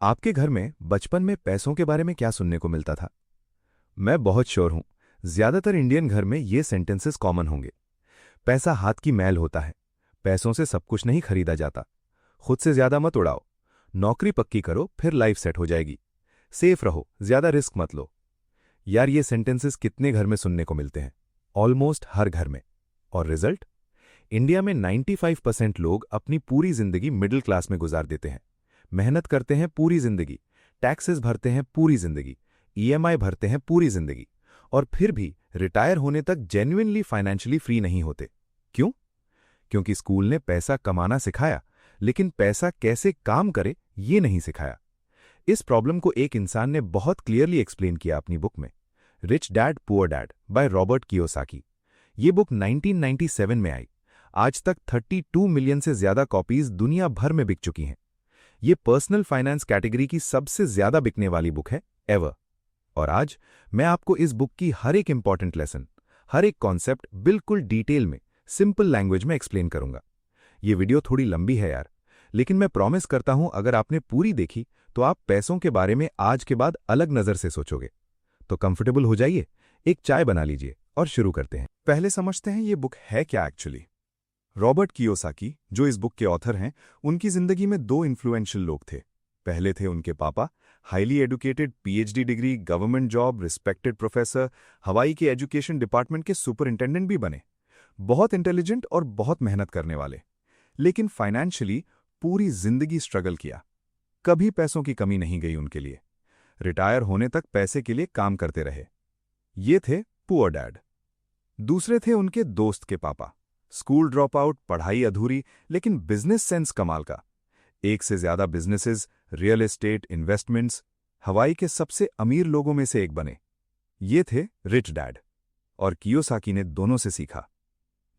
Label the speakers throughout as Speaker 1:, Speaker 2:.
Speaker 1: आपके घर में बचपन में पैसों के बारे में क्या सुनने को मिलता था? मैं बहुत श्योर हूं, ज्यादातर इंडियन घर में ये सेंटेंसेस कॉमन होंगे। पैसा हाथ की मैल होता है। पैसों से सब कुछ नहीं खरीदा जाता। खुद से ज्यादा मत उड़ाओ। नौकरी पक्की करो, फिर लाइफ सेट हो जाएगी। सेफ रहो, ज्यादा रिस्क मत लो। यार, ये सेंटेंसेस कितने घर में सुनने को मिलते हैं? ऑलमोस्ट हर घर में। और रिजल्ट? इंडिया में 95% लोग अपनी पूरी जिंदगी मिडिल क्लास में गुजार देते हैं। मेहनत करते हैं पूरी जिंदगी, टैक्सेस भरते हैं पूरी जिंदगी, ईएमआई भरते हैं पूरी जिंदगी, और फिर भी रिटायर होने तक जेन्युइनली फाइनेंशियली फ्री नहीं होते। क्यों? क्योंकि स्कूल ने पैसा कमाना सिखाया, लेकिन पैसा कैसे काम करे ये नहीं सिखाया। इस प्रॉब्लम को एक इंसान ने बहुत क्लियरली एक्सप्लेन किया अपनी बुक में, rich dad poor dad by Robert Kiyosaki. ये बुक 1997 में आई। आज तक 32 मिलियन से ज्यादा कॉपीज दुनिया भर में बिक चुकी हैं। ये पर्सनल फाइनेंस कैटेगरी की सबसे ज्यादा बिकने वाली बुक है एवर। और आज मैं आपको इस बुक की हर एक इंपॉर्टेंट लेसन, हर एक कॉन्सेप्ट बिल्कुल डिटेल में, सिंपल लैंग्वेज में एक्सप्लेन करूंगा। ये वीडियो थोड़ी लंबी है यार, लेकिन मैं प्रॉमिस करता हूं अगर आपने पूरी देखी तो आप पैसों के बारे में आज के बाद अलग नजर से सोचोगे। तो कंफर्टेबल हो जाइए, एक चाय बना लीजिए और शुरू करते हैं। पहले समझते हैं ये बुक है क्या एक्चुअली। रॉबर्ट कियोसाकी, जो इस बुक के ऑथर हैं, उनकी जिंदगी में दो इन्फ्लुएंशियल लोग थे। पहले थे उनके पापा, highly educated, PhD degree, government job, respected professor, हवाई के एजुकेशन डिपार्टमेंट के सुपरिंटेंडेंट भी बने। बहुत इंटेलिजेंट और बहुत मेहनत करने वाले, लेकिन फाइनेंशियली पूरी जिंदगी स्ट्रगल किया। कभी पैसों की कमी नहीं गई उनके लिए। रिटायर होने तक पैसे के लिए काम करते रहे। ये थे पुअर डैड। दूसरे थे उनके दोस्त के पापा, स्कूल ड्रॉप आउट, पढ़ाई अधूरी, लेकिन बिजनेस सेंस कमाल का। एक से ज्यादा बिजनेसेस, रियल एस्टेट, इन्वेस्टमेंट्स, हवाई के सबसे अमीर लोगों में से एक बने। ये थे रिच डैड। और कियोसाकी ने दोनों से सीखा।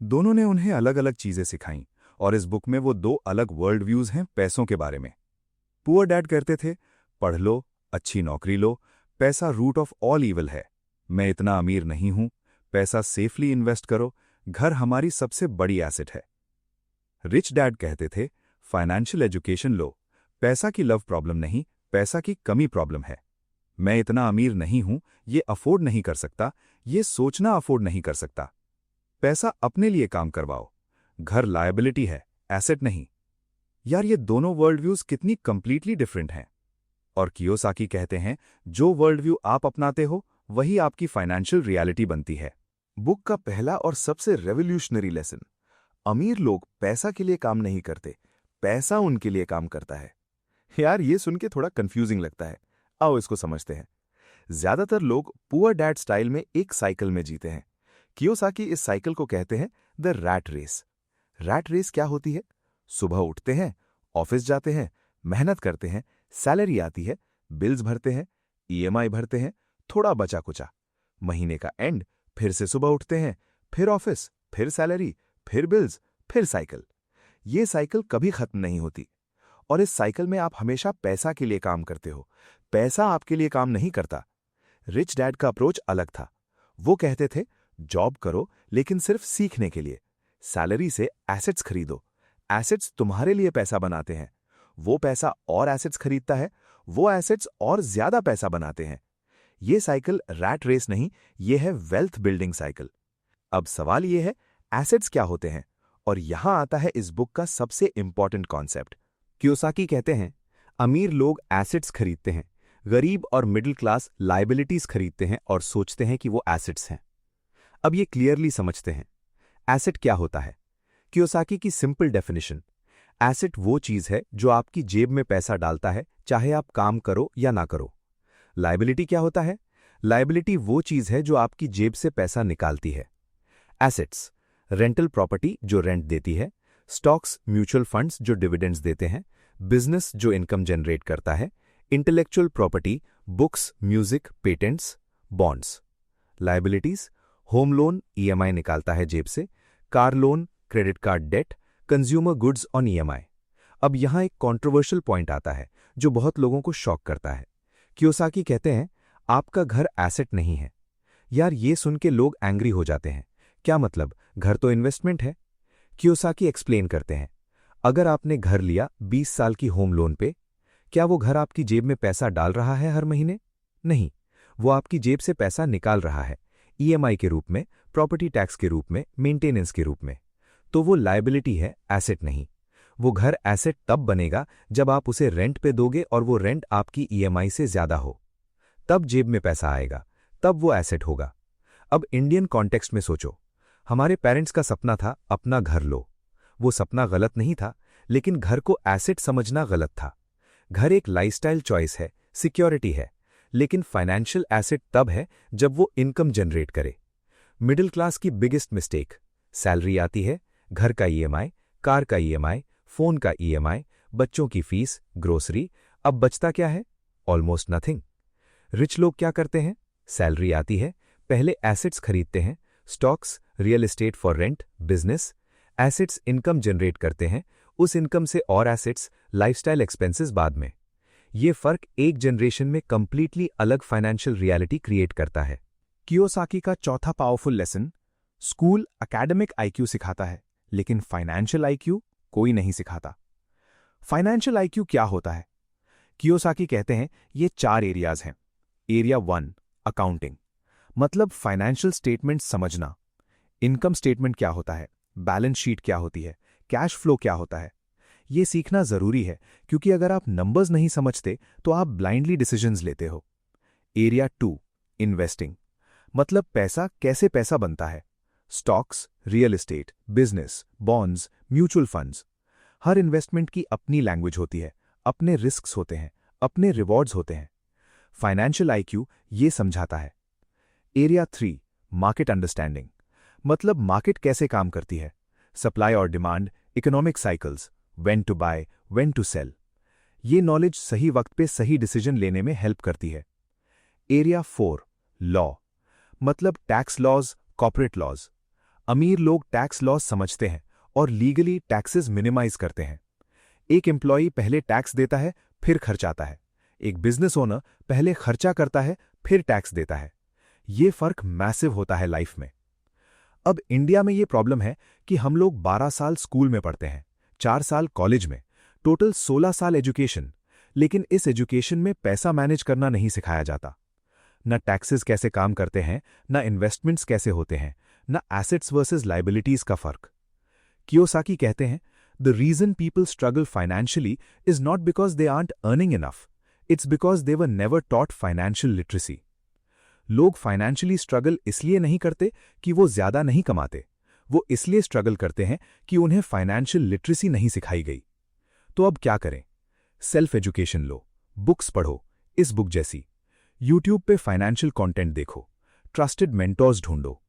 Speaker 1: दोनों ने उन्हें अलग अलग चीजें सिखाईं, और इस बुक में वो दो अलग वर्ल्ड व्यूज हैं पैसों के बारे में। पुअर डैड कहते थे, पढ़ लो, अच्छी नौकरी लो, पैसा रूट ऑफ ऑल ईविल है। मैं इतना अमीर नहीं हूं, पैसा सेफली इन्वेस्ट करो, घर हमारी सबसे बड़ी एसेट है। रिच डैड कहते थे, फाइनेंशियल एजुकेशन लो, पैसा की लव प्रॉब्लम नहीं, पैसा की कमी प्रॉब्लम है। मैं इतना अमीर नहीं हूं, ये अफोर्ड नहीं कर सकता, ये सोचना अफोर्ड नहीं कर सकता। पैसा अपने लिए काम करवाओ, घर लायबिलिटी है, एसेट नहीं। यार, ये दोनों वर्ल्ड व्यूज कितनी कंप्लीटली डिफरेंट हैं। और कियोसाकी कहते हैं, जो वर्ल्ड व्यू आप अपनाते हो वही आपकी फाइनेंशियल रियलिटी बनती है। बुक का पहला और सबसे रेवोल्यूशनरी लेसन, अमीर लोग पैसा के लिए काम नहीं करते, पैसा उनके लिए काम करता है। यार, ये सुन के थोड़ा कंफ्यूजिंग लगता है। आओ इसको समझते हैं। ज्यादातर लोग पुअर डैड स्टाइल में एक साइकिल में जीते हैं। कियोसाकी इस साइकिल को कहते हैं the rat race. Rat race क्या होती है? सुबह उठते हैं, ऑफिस जाते हैं, मेहनत करते हैं, सैलरी आती है, बिल्स भरते हैं, ईएमआई भरते हैं, थोड़ा बचा कुचा। महीने का एंड, फिर से सुबह उठते हैं, फिर ऑफिस, फिर सैलरी, फिर बिल्स, फिर साइकिल। ये साइकिल कभी खत्म नहीं होती। और इस साइकिल में आप हमेशा पैसा के लिए काम करते हो, पैसा आपके लिए काम नहीं करता। रिच डैड का अप्रोच अलग था। वो कहते थे, जॉब करो लेकिन सिर्फ सीखने के लिए। सैलरी से एसेट्स खरीदो, एसेट्स तुम्हारे लिए पैसा बनाते हैं। वो पैसा और एसेट्स खरीदता है, वो एसेट्स और ज्यादा पैसा बनाते हैं। ये साइकिल रैट रेस नहीं, ये है वेल्थ बिल्डिंग साइकिल। अब सवाल ये है, एसेट्स क्या होते हैं? और यहां आता है इस बुक का सबसे इंपॉर्टेंट कॉन्सेप्ट। कियोसाकी कहते हैं, अमीर लोग एसेट्स खरीदते हैं, गरीब और मिडिल क्लास लायबिलिटीज खरीदते हैं और सोचते हैं कि वो एसेट्स हैं। अब ये क्लियरली समझते हैं, एसेट क्या होता है। कियोसाकी की सिंपल डेफिनेशन, एसेट वो चीज है जो आपकी जेब में पैसा डालता है, चाहे आप काम करो या ना करो। लायबिलिटी क्या होता है? लायबिलिटी वो चीज है जो आपकी जेब से पैसा निकालती है। एसेट्स, रेंटल प्रॉपर्टी जो रेंट देती है, स्टॉक्स, म्यूचुअल फंड्स जो डिविडेंड्स देते हैं, बिजनेस जो इनकम जनरेट करता है, intellectual property, books, music, patents, bonds. Liabilities, home loan EMI निकालता है जेब से, car loan, credit card debt, consumer goods on EMI. अब यहां एक कंट्रोवर्शियल पॉइंट आता है जो बहुत लोगों को शॉक करता है। कियोसाकी कहते हैं, आपका घर एसेट नहीं है। यार, ये सुन के लोग एंग्री हो जाते हैं। क्या मतलब? घर तो इन्वेस्टमेंट है। कियोसाकी एक्सप्लेन करते हैं, अगर आपने घर लिया 20 साल की होम लोन पे, क्या वो घर आपकी जेब में पैसा डाल रहा है हर महीने? नहीं, वो आपकी जेब से पैसा निकाल रहा है, ईएमआई के रूप में, प्रॉपर्टी टैक्स के रूप में, मेंटेनेंस के रूप में। तो वो लायबिलिटी है, एसेट नहीं। वो घर एसेट तब बनेगा जब आप उसे रेंट पे दोगे और वो रेंट आपकी ईएमआई से ज्यादा हो। तब जेब में पैसा आएगा, तब वो एसेट होगा। अब इंडियन कॉन्टेक्स्ट में सोचो, हमारे पेरेंट्स का सपना था अपना घर लो। वो सपना गलत नहीं था, लेकिन घर को एसेट समझना गलत था। घर एक लाइफस्टाइल चॉइस है, सिक्योरिटी है, लेकिन फाइनेंशियल एसेट तब है जब वो इनकम जनरेट करे। मिडिल क्लास की बिगेस्ट मिस्टेक, सैलरी आती है, घर का ईएमआई, कार का ईएमआई, फोन का ईएमआई, बच्चों की फीस, ग्रोसरी, अब बचता क्या है? Almost nothing. रिच लोग क्या करते हैं? सैलरी आती है, पहले एसेट्स खरीदते हैं, stocks, real estate for rent, business. Assets income generate करते हैं, उस इनकम से और एसेट्स, लाइफस्टाइल एक्सपेंसेस बाद में। ये फर्क एक जनरेशन में कंप्लीटली अलग फाइनेंशियल रियलिटी क्रिएट करता है।
Speaker 2: कियोसाकी का चौथा powerful lesson, school academic IQ सिखाता है, लेकिन फाइनेंशियल आईक्यू कोई नहीं सिखाता। फाइनेंशियल आईक्यू क्या होता है? कियोसाकी कहते हैं ये 4 एरियाज हैं। एरिया 1, अकाउंटिंग, मतलब फाइनेंशियल स्टेटमेंट समझना। इनकम स्टेटमेंट क्या होता है, बैलेंस शीट क्या होती है, कैश फ्लो क्या होता है। ये सीखना जरूरी है, क्योंकि अगर आप नंबर्स नहीं समझते तो आप ब्लाइंडली डिसीजंस लेते हो। एरिया 2, इन्वेस्टिंग, मतलब पैसा कैसे पैसा बनता है। Stocks, real estate, business, bonds, mutual funds. हर इन्वेस्टमेंट की अपनी लैंग्वेज होती है, अपने रिस्क्स होते हैं, अपने रिवॉर्ड्स होते हैं। फाइनेंशियल आईक्यू ये समझाता है। एरिया 3, मार्केट अंडरस्टैंडिंग, मतलब मार्केट कैसे काम करती है, सप्लाई और demand, economic cycles, when to buy, when to sell. ये नॉलेज सही वक्त पे सही डिसीजन लेने में हेल्प करती है। एरिया 4, लॉ, मतलब टैक्स लॉज, कॉर्पोरेट लॉज। अमीर लोग टैक्स लॉज समझते हैं और लीगली टैक्सेस मिनिमाइज करते हैं। एक एम्प्लॉई पहले टैक्स देता है, फिर खर्चाता है। एक बिजनेस ओनर पहले खर्चा करता है, फिर टैक्स देता है। ये फर्क मैसिव होता है लाइफ में। अब इंडिया में ये प्रॉब्लम है कि हम लोग 12 साल स्कूल में पढ़ते हैं, 4 साल कॉलेज में, टोटल 16 साल एजुकेशन, लेकिन इस एजुकेशन में पैसा मैनेज करना नहीं सिखाया जाता। न टैक्सेस कैसे काम करते हैं, न इन्वेस्टमेंट्स कैसे होते हैं, न एसेट्स वर्सेस लाइबिलिटीज का फर्क। कियोसाकी कहते हैं, the reason people struggle financially is not because they aren't earning enough, it's because they were never taught financial literacy. लोग फाइनेंशियली स्ट्रगल इसलिए नहीं करते कि वो ज्यादा नहीं कमाते, वो इसलिए स्ट्रगल करते हैं कि उन्हें फाइनेंशियल लिटरेसी नहीं सिखाई गई। तो अब क्या करें? सेल्फ एजुकेशन लो, बुक्स पढ़ो, इस बुक जैसी। यूट्यूब पे फाइनेंशियल कंटेंट देखो, ट्रस्टेड मेंटर्स ढूंढो।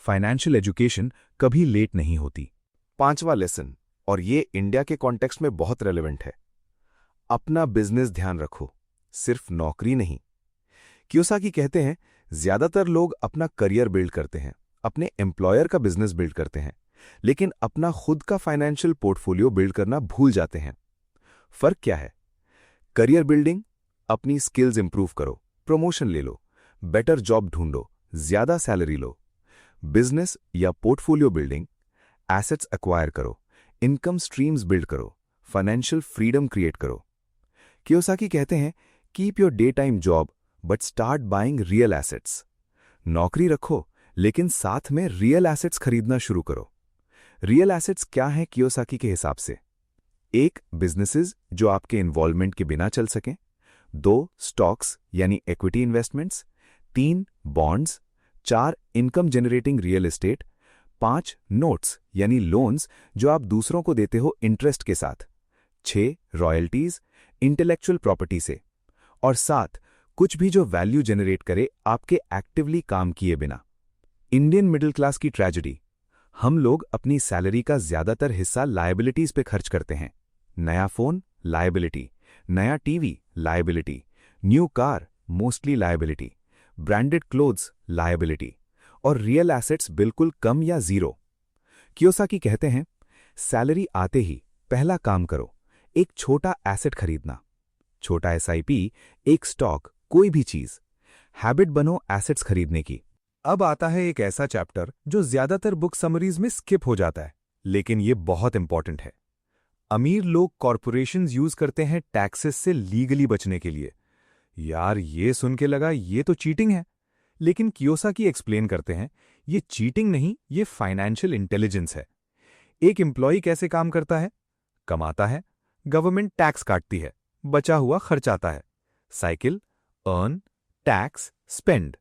Speaker 2: फाइनेंशियल एजुकेशन कभी लेट नहीं होती।
Speaker 3: 5वां लेसन, और ये इंडिया के कॉन्टेक्स्ट में बहुत रेलेवेंट है, अपना बिजनेस ध्यान रखो, सिर्फ नौकरी नहीं। कियोसाकी कहते हैं, ज्यादातर लोग अपना करियर बिल्ड करते हैं, अपने एम्प्लॉयर का बिजनेस बिल्ड करते हैं, लेकिन अपना खुद का फाइनेंशियल पोर्टफोलियो बिल्ड करना भूल जाते हैं। फर्क क्या है? करियर बिल्डिंग, अपनी स्किल्स इंप्रूव करो, प्रमोशन ले लो, बेटर जॉब ढूंढो, ज्यादा सैलरी लो। बिजनेस या पोर्टफोलियो बिल्डिंग, एसेट्स एक्वायर करो, इनकम स्ट्रीम्स बिल्ड करो, फाइनेंशियल फ्रीडम क्रिएट करो। कियोसाकी कहते हैं, keep your day time job but start buying real assets. नौकरी रखो, लेकिन साथ में रियल एसेट्स खरीदना शुरू करो। रियल एसेट्स क्या हैं कियोसाकी के हिसाब से? 1, बिजनेसेस जो आपके इन्वॉल्वमेंट के बिना चल सकें। 2, स्टॉक्स यानी equity investments. 3, bonds. 4, income generating real estate. 5, notes यानी लोन्स जो आप दूसरों को देते हो इंटरेस्ट के साथ। 6, रॉयल्टीज, इंटेलेक्चुअल प्रॉपर्टी से। और 7, कुछ भी जो वैल्यू जनरेट करे आपके एक्टिवली काम किए बिना। इंडियन मिडिल क्लास की ट्रेजेडी, हम लोग अपनी सैलरी का ज्यादातर हिस्सा लायबिलिटीज पे खर्च करते हैं। नया फोन, लायबिलिटी। नया TV, liability. New car, mostly liability. Branded clothes, liability. और रियल एसेट्स बिल्कुल कम या जीरो। कियोसाकी कहते हैं, सैलरी आते ही पहला काम करो, एक छोटा एसेट खरीदना। छोटा एसआईपी, एक स्टॉक, कोई भी चीज। हैबिट बनो एसेट्स खरीदने की।
Speaker 2: अब आता है एक ऐसा चैप्टर जो ज्यादातर बुक समरीज में स्किप हो जाता है, लेकिन ये बहुत इंपॉर्टेंट है।
Speaker 1: अमीर लोग कॉरपोरेशंस यूज करते हैं टैक्सेस से लीगली बचने के लिए। यार ये सुन के लगा ये तो चीटिंग है, लेकिन कियोसाकी एक्सप्लेन करते हैं ये चीटिंग नहीं, ये फाइनेंशियल इंटेलिजेंस है। एक एम्प्लॉय कैसे काम करता है? कमाता है, गवर्नमेंट टैक्स काटती है, बचा हुआ खर्चाता है। Cycle, earn, tax, spend.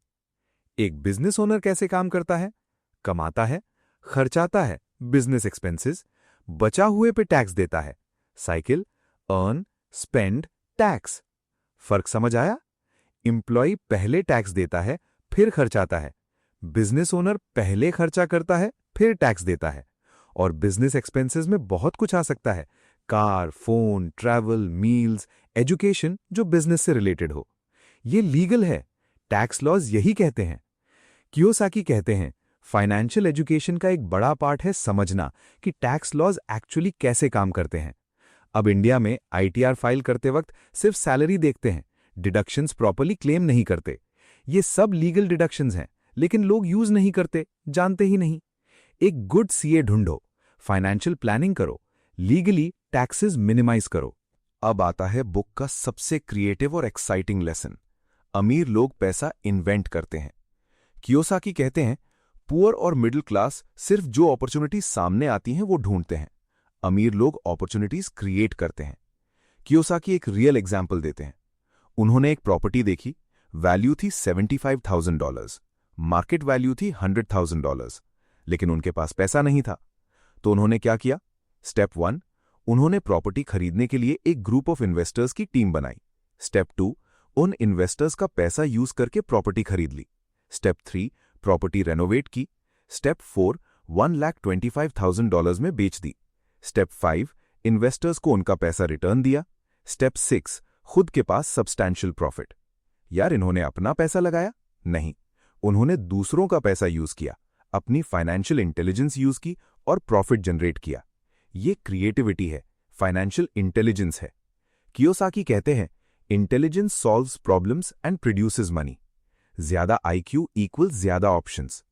Speaker 1: एक बिजनेस ओनर कैसे काम करता है? कमाता है, खर्चाता है, बिजनेस एक्सपेंसेस, बचा हुए पे टैक्स देता है। Cycle, earn, spend, tax. फर्क समझ आया? एम्प्लॉय पहले टैक्स देता है, फिर खर्चाता है। बिजनेस ओनर पहले खर्चा करता है, फिर टैक्स देता है। और बिजनेस एक्सपेंसेस में बहुत कुछ आ सकता है, car, phone, travel, meals, education, जो बिजनेस से रिलेटेड हो। ये लीगल है, टैक्स लॉज यही कहते हैं। कियोसाकी कहते हैं फाइनेंशियल एजुकेशन का एक बड़ा पार्ट है समझना कि टैक्स लॉज एक्चुअली कैसे काम करते हैं। अब इंडिया में आईटीआर फाइल करते वक्त सिर्फ सैलरी देखते हैं, डिडक्शंस प्रॉपर्ली क्लेम नहीं करते। ये सब लीगल डिडक्शंस हैं, लेकिन लोग यूज नहीं करते, जानते ही नहीं। एक गुड सीए ढूंढो, फाइनेंशियल प्लानिंग करो, लीगली टैक्सेस मिनिमाइज करो।
Speaker 3: अब आता है बुक का सबसे क्रिएटिव और एक्साइटिंग लेसन। अमीर लोग पैसा इन्वेंट करते हैं। कियोसाकी कहते हैं पुअर और मिडिल क्लास सिर्फ जो अपॉर्चुनिटीज सामने आती हैं वो ढूंढते हैं, अमीर लोग अपॉर्चुनिटीज क्रिएट करते हैं। कियोसाकी एक रियल एग्जाम्पल देते हैं। उन्होंने एक प्रॉपर्टी देखी, वैल्यू थी $75,000, मार्केट वैल्यू थी $100,000, लेकिन उनके पास पैसा नहीं था। तो उन्होंने क्या किया? स्टेप 1, उन्होंने प्रॉपर्टी खरीदने के लिए एक ग्रुप ऑफ इन्वेस्टर्स की टीम बनाई। स्टेप 2, उन इन्वेस्टर्स का पैसा यूज करके प्रॉपर्टी खरीद ली। स्टेप 3, प्रॉपर्टी रेनोवेट की। स्टेप 4, $1,25,000 में बेच दी। स्टेप 5, इन्वेस्टर्स को उनका पैसा रिटर्न दिया। स्टेप 6, खुद के पास सब्सटैंशियल प्रॉफिट। यार इन्होंने अपना पैसा लगाया? नहीं, उन्होंने दूसरों का पैसा यूज किया, अपनी फाइनेंशियल इंटेलिजेंस यूज की और प्रॉफिट जनरेट किया। ये क्रिएटिविटी है, फाइनेंशियल इंटेलिजेंस है। कियोसाकी कहते हैं intelligence solves problems and produces money. ज्यादा आईक्यू इक्वल ज्यादा ऑप्शंस।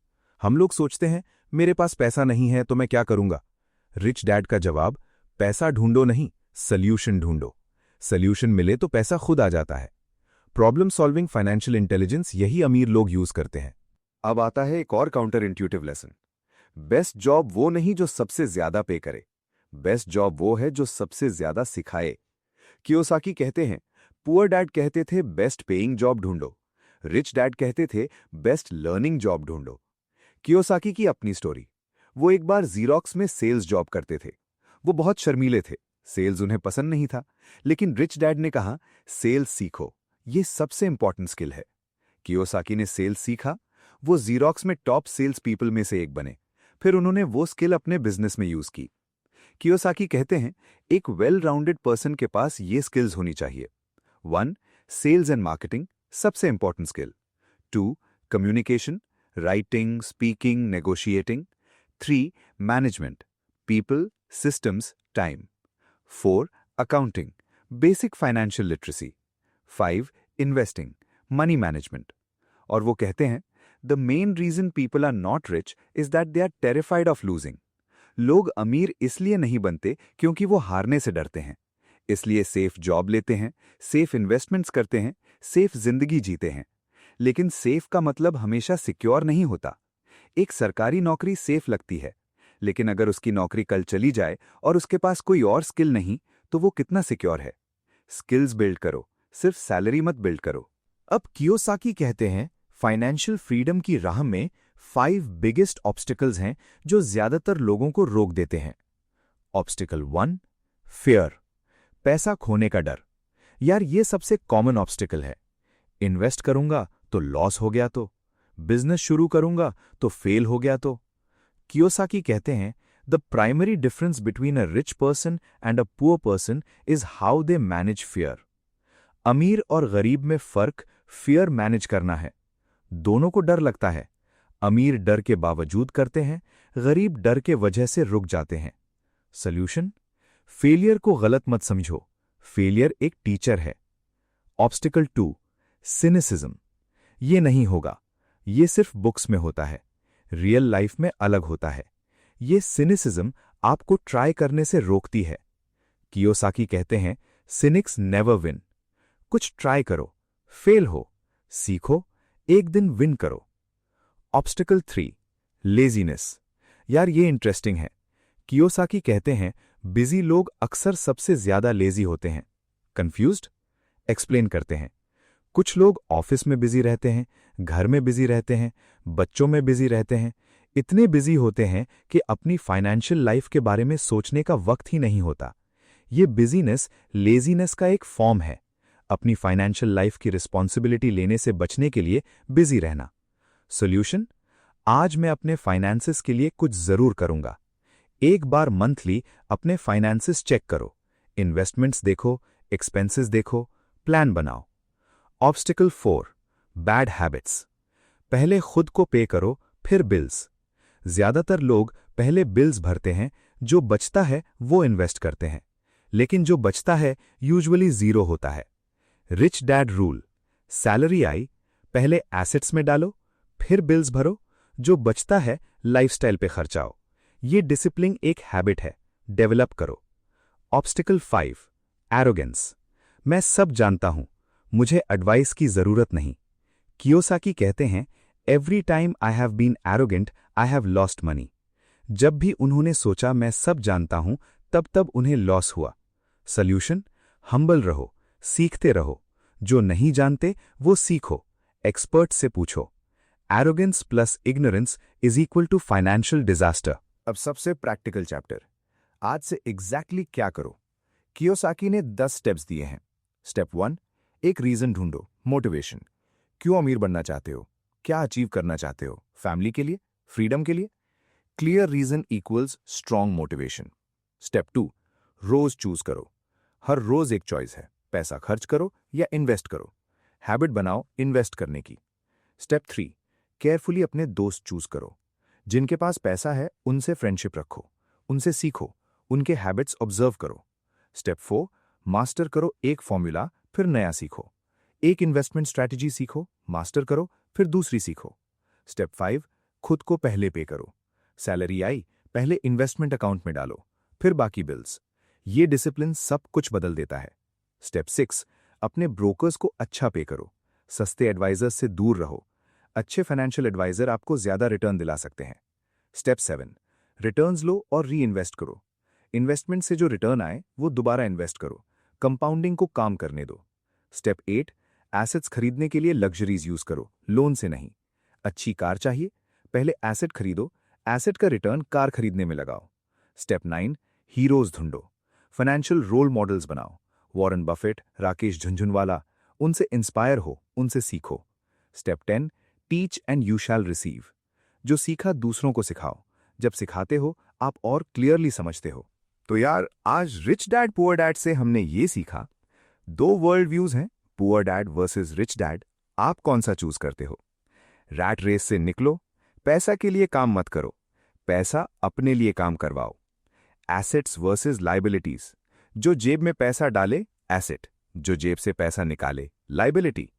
Speaker 3: हम लोग सोचते हैं मेरे पास पैसा नहीं है तो मैं क्या करूंगा? रिच डैड का जवाब, पैसा ढूंढो नहीं, सल्यूशन ढूंढो। सल्यूशन मिले तो पैसा खुद आ जाता है। प्रॉब्लम सॉल्विंग फाइनेंशियल इंटेलिजेंस यही अमीर लोग यूज करते हैं।
Speaker 1: अब आता है एक और counter intuitive lesson. Best job वो नहीं जो सबसे ज्यादा पे करे, बेस्ट जॉब वो है जो सबसे ज्यादा सिखाए। कियोसाकी कहते हैं पुअर डैड कहते थे बेस्ट पेइंग जॉब ढूंढो, रिच डैड कहते थे बेस्ट लर्निंग जॉब ढूंढो। कियोसाकी की अपनी स्टोरी। वो एक बार जीरोक्स में सेल्स जॉब करते थे। वो बहुत शर्मीले थे, सेल्स उन्हें पसंद नहीं था, लेकिन रिच डैड ने कहा सेल्स सीखो, ये सबसे इंपॉर्टेंट स्किल है। कियोसाकी ने सेल्स सीखा, वो जीरोक्स में टॉप सेल्स पीपल में से एक बने। फिर उन्होंने वो स्किल अपने बिजनेस में यूज की। कियोसाकी कहते हैं एक वेल राउंडेड पर्सन के पास ये स्किल्स होनी चाहिए। 1, सेल्स एंड मार्केटिंग, सबसे important skill. 2, communication, writing, speaking, negotiating. 3, management, people, systems, time. 4, accounting, basic financial literacy. 5, investing, money management. और वो कहते हैं the main reason people are not rich is that they are terrified of losing. लोग अमीर इसलिए नहीं बनते क्योंकि वो हारने से डरते हैं, इसलिए सेफ जॉब लेते हैं, सेफ इन्वेस्टमेंट्स करते हैं, सेफ जिंदगी जीते हैं। लेकिन सेफ का मतलब हमेशा सिक्योर नहीं होता। एक सरकारी नौकरी सेफ लगती है, लेकिन अगर उसकी नौकरी कल चली जाए और उसके पास कोई और स्किल नहीं तो वो कितना सिक्योर है? स्किल्स बिल्ड करो, सिर्फ सैलरी मत बिल्ड करो।
Speaker 2: अब कियोसाकी कहते हैं फाइनेंशियल फ्रीडम की राह में 5 बिगेस्ट ऑब्स्टिकल्स हैं जो ज्यादातर लोगों को रोक देते हैं। ऑब्स्टिकल 1, फियर, पैसा खोने का डर। यार ये सबसे कॉमन ऑब्स्टिकल है। इन्वेस्ट करूंगा तो लॉस हो गया तो, बिजनेस शुरू करूंगा तो फेल हो गया तो। कियोसाकी कहते हैं the primary difference between a rich person and a poor person is how they manage fear. अमीर और गरीब में फर्क फियर मैनेज करना है। दोनों को डर लगता है, अमीर डर के बावजूद करते हैं, गरीब डर के वजह से रुक जाते हैं। सॉल्यूशन, फेलियर को गलत मत समझो, फेलियर एक टीचर है। ऑब्स्टिकल 2, सिनिसिज्म, ये नहीं होगा, ये सिर्फ बुक्स में होता है, रियल लाइफ में अलग होता है। ये सिनिसिज्म आपको ट्राई करने से रोकती है।
Speaker 1: कियोसाकी कहते हैं, सिनिक्स नेवर विन। कुछ ट्राई करो, फेल हो, सीखो, एक दिन विन करो। Obstacle 3, laziness. यार ये इंटरेस्टिंग है। कियोसाकी कहते हैं, बिजी लोग अक्सर सबसे ज्यादा लेजी होते हैं। कंफ्यूज्ड? एक्सप्लेन करते हैं। कुछ लोग ऑफिस में बिजी रहते हैं, घर में बिजी रहते हैं, बच्चों में बिजी रहते हैं, इतने बिजी होते हैं कि अपनी फाइनेंशियल लाइफ के बारे में सोचने का वक्त ही नहीं होता। ये बिजीनेस लेजीनेस का एक फॉर्म है। अपनी फाइनेंशियल लाइफ की रिस्पॉन्सिबिलिटी लेने से बचने के लिए बिजी रहना। सॉल्यूशन? आज मैं अपने फाइनेंसेस के लिए कुछ जरूर करूंगा। एक बार मंथली अपने फाइनेंसेस चेक करो, इन्वेस्टमेंट्स देखो, एक्सपेंसेस देखो, प्लान बनाओ। Obstacle 4, bad habits. पहले खुद को पे करो, फिर बिल्स। ज्यादातर लोग पहले बिल्स भरते हैं, जो बचता है वो इन्वेस्ट करते हैं, लेकिन जो बचता है यूजुअली जीरो होता है। रिच डैड रूल: सैलरी आई, पहले एसेट्स में डालो, फिर बिल्स भरो, जो बचता है लाइफस्टाइल पे खर्चाओ। ये डिसिप्लिन एक हैबिट है, डेवलप करो। Obstacle 5, arrogance. मैं सब जानता हूं, मुझे एडवाइस की जरूरत नहीं। कियोसाकी कहते हैं, every time I have been arrogant I have lost money. जब भी उन्होंने सोचा मैं सब जानता हूं, तब उन्हें लॉस हुआ। सॉल्यूशन? हम्बल रहो, सीखते रहो। जो नहीं जानते वो सीखो, एक्सपर्ट से पूछो। Arrogance plus ignorance is equal to financial disaster.
Speaker 3: अब सबसे प्रैक्टिकल चैप्टर, आज से एग्जैक्टली क्या करो। कियोसाकी ने 10 स्टेप्स दिए हैं। स्टेप 1, एक रीजन ढूंढो, मोटिवेशन। क्यों अमीर बनना चाहते हो? क्या अचीव करना चाहते हो? फैमिली के लिए? फ्रीडम के लिए? Clear reason equals strong motivation. Step 2, रोज चूज करो। हर रोज एक चॉइस है, पैसा खर्च करो या इन्वेस्ट करो। हैबिट बनाओ इन्वेस्ट करने की। स्टेप 3, केयरफुली अपने दोस्त चूज करो। जिनके पास पैसा है उनसे फ्रेंडशिप रखो, उनसे सीखो, उनके हैबिट्स ऑब्जर्व करो। स्टेप 4, मास्टर करो एक फॉर्मूला, फिर नया सीखो। एक इन्वेस्टमेंट स्ट्रैटेजी सीखो, मास्टर करो, फिर दूसरी सीखो। स्टेप 5, खुद को पहले पे करो। सैलरी आई, पहले इन्वेस्टमेंट अकाउंट में डालो, फिर बाकी बिल्स। ये डिसिप्लिन सब कुछ बदल देता है। स्टेप 6, अपने ब्रोकर्स को अच्छा पे करो। सस्ते एडवाइजर्स से दूर रहो। अच्छे फाइनेंशियल एडवाइजर आपको ज्यादा रिटर्न दिला सकते हैं। स्टेप 7, रिटर्न्स लो और री इन्वेस्ट करो। इन्वेस्टमेंट से जो रिटर्न आए वो दोबारा इन्वेस्ट करो, कंपाउंडिंग को काम करने दो। स्टेप 8, एसेट्स खरीदने के लिए लग्जरीज यूज करो, लोन से नहीं। अच्छी कार चाहिए, पहले एसेट खरीदो, एसेट का रिटर्न कार खरीदने में लगाओ। स्टेप 9, हीरोज ढूंढो, फाइनेंशियल रोल मॉडल्स बनाओ। वॉरेन बफेट, राकेश झुंझुनवाला, उनसे इंस्पायर हो, उनसे सीखो। Step 10, teach and you shall receive. जो सीखा दूसरों को सिखाओ, जब सिखाते हो आप और क्लियरली समझते हो। तो यार, आज रिच डैड पुअर डैड से हमने ये सीखा, 2 वर्ल्ड व्यूज हैं, poor dad versus rich dad. आप कौन सा चूज करते हो? रैट रेस से निकलो, पैसा के लिए काम मत करो, पैसा अपने लिए काम करवाओ। एसेट्स वर्सेस लाइबिलिटीज, जो जेब में पैसा डाले एसेट, जो जेब से पैसा निकाले लाइबिलिटी।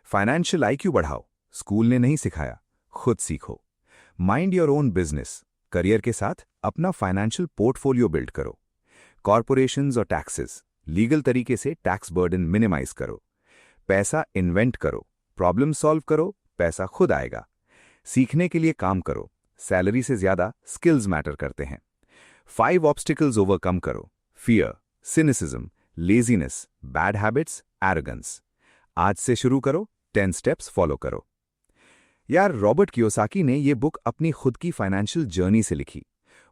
Speaker 3: फाइनेंशियल आईक्यू बढ़ाओ, स्कूल ने नहीं सिखाया, खुद सीखो। Mind your own business, career के साथ अपना फाइनेंशियल पोर्टफोलियो बिल्ड करो। कॉरपोरेशंस और टैक्सेस, लीगल तरीके से टैक्स बर्डन मिनिमाइज करो। पैसा इन्वेंट करो, प्रॉब्लम सॉल्व करो, पैसा खुद आएगा। सीखने के लिए काम करो, सैलरी से ज्यादा स्किल्स मैटर करते हैं। 5 ऑब्स्टिकल्स ओवरकम करो, fear, cynicism, laziness, bad habits, arrogance. आज से शुरू करो, 10 स्टेप्स फॉलो करो। यार, रॉबर्ट कियोसाकी ने ये बुक अपनी खुद की फाइनेंशियल जर्नी से लिखी।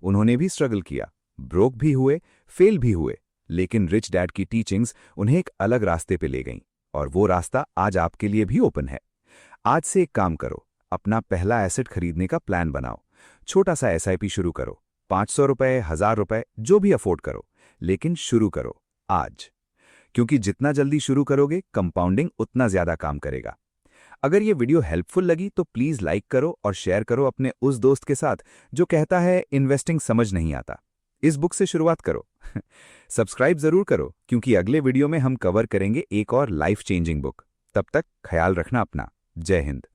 Speaker 3: उन्होंने भी स्ट्रगल किया, ब्रोक भी हुए, फेल भी हुए, लेकिन रिच डैड की टीचिंग्स उन्हें एक अलग रास्ते पे ले गईं, और वो रास्ता आज आपके लिए भी ओपन है। आज से एक काम करो, अपना पहला एसेट खरीदने का प्लान बनाओ। छोटा सा एसआईपी शुरू करो, 500 रुपए, 1000 रुपए, जो भी अफोर्ड करो, लेकिन शुरू करो आज। क्योंकि जितना जल्दी शुरू करोगे, कंपाउंडिंग उतना ज्यादा काम करेगा। अगर ये वीडियो हेल्पफुल लगी तो प्लीज लाइक करो और शेयर करो अपने उस दोस्त के साथ जो कहता है इन्वेस्टिंग समझ नहीं आता। इस बुक से शुरुआत करो। सब्सक्राइब जरूर करो, क्योंकि अगले वीडियो में हम कवर करेंगे एक और लाइफ चेंजिंग बुक। तब तक ख्याल रखना अपना। जय हिंद।